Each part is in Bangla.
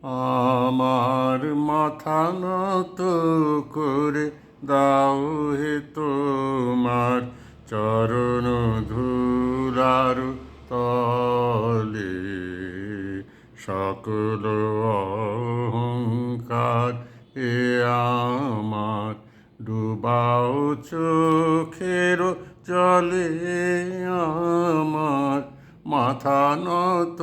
আমার মাথা নত করে দাও হে তোমার চরণ ধুলার তলে। সকল অহংকার এ আমার ডুবাও চোখের জলে। আমার মাথা নত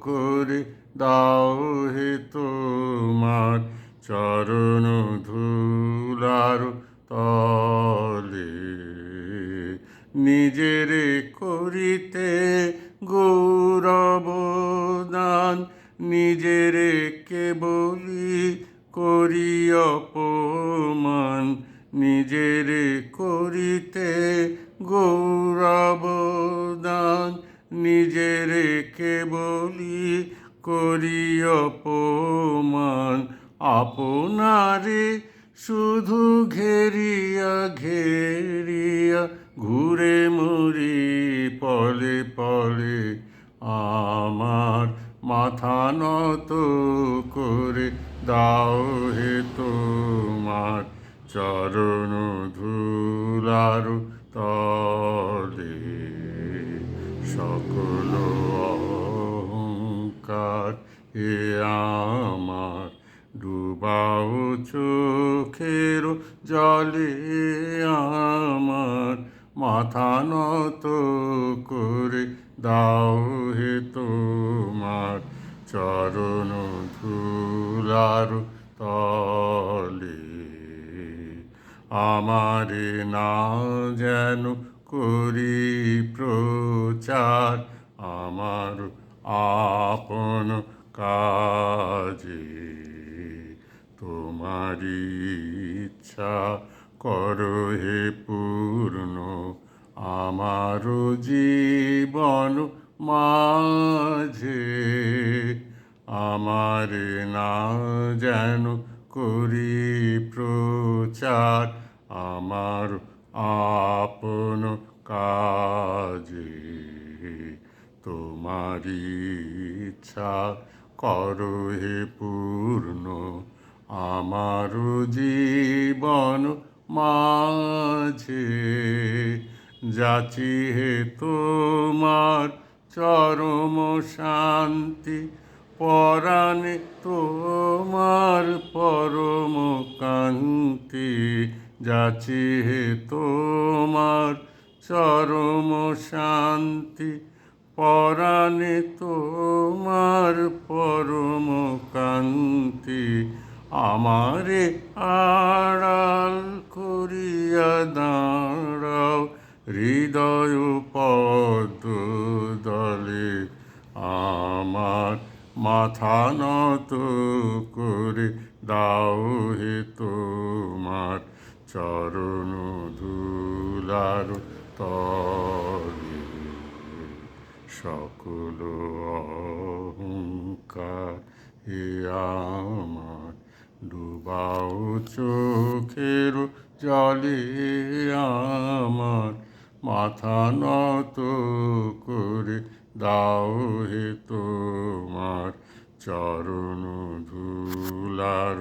করে দাও হে তোমার চরণ ধুলার তলে। নিজের করিতে গৌরব দান, নিজের কেবলি করি অপমান। নিজের করিতে গৌরব দান, নিজের কেবলি করি অপমান। আপনারে শুধু ঘেরিয়া ঘেরিয়া ঘুরে মরি পলে পলে। আমার মাথা নত করে দাও হে তোমার চরণ ধুলার তলে। সকল অহংকার এ আমার ডুবাও চোখের জলে। আমার মাথা নত করে দাও হে তোমার চরণ ধুলার তলে। আমারে না যেন করি প্রচার আমার আপন কাজে। তোমারি ইচ্ছা করো হে পূর্ণ আমার জীবন মাঝে। আমারে না যেন করি প্রচার আমার আপন কাজে। তোমারি ইচ্ছা করো হে পূর্ণ আমার জীবন মাঝে। যাচি হে তোমার চরম শান্তি, পরাণে তোমার পরম কান্তি। যাচি হে তোমার চরম শান্তি, পরাণে তোমার পরম কান্তি। আমারে আড়াল করিয়া দাঁড়াও হৃদয় পদ্ম দলে। আমার মাথা নত করে দাও হে তোমার চরণ ধুলার তলে। সকল অহংকার হে আমার ডুবাও চোখের জলে। আমার মাথা নত করে দাও হে তোমার চরণ ধুলার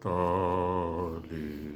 তলে।